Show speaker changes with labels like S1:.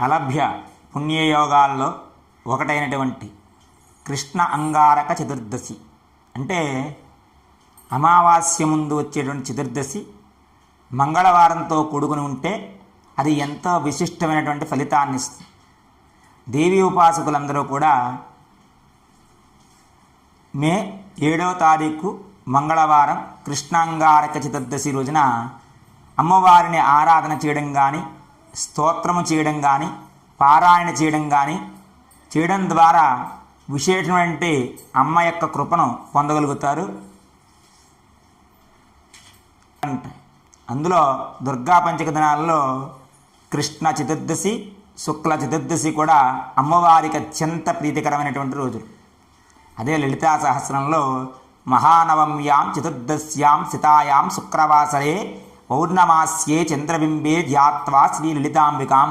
S1: అలభ్య పుణ్యయోగాల్లో ఒకటైనటువంటి కృష్ణ అంగారక చతుర్దశి అంటే అమావాస్య ముందు వచ్చేటువంటి చతుర్దశి మంగళవారంతో కూడుకుని ఉంటే అది ఎంతో విశిష్టమైనటువంటి ఫలితాన్ని ఇస్తుంది. దేవి ఉపాసకులందరూ కూడా మే 7వ తారీఖు మంగళవారం కృష్ణాంగారక చతుర్దశి రోజున అమ్మవారిని ఆరాధన చేయడం కానీ, స్తోత్రము చేయడం కానీ, పారాయణ చేయడం కానీ చేయడం ద్వారా విశేషమైనటువంటి అమ్మ యొక్క కృపను పొందగలుగుతారు. అందులో దుర్గా పంచక దినాల్లో కృష్ణ చతుర్దశి, శుక్ల చతుర్దశి కూడా అమ్మవారికి అత్యంత ప్రీతికరమైనటువంటి రోజులు. అదే లలితా సహస్రంలో మహానవమ్యాం చతుర్దశ్యాం సితాయాం శుక్రవాసరే పౌర్ణమాస్యే చంద్రబింబే ధ్యాత్వా శ్రీ లలితాంబికాం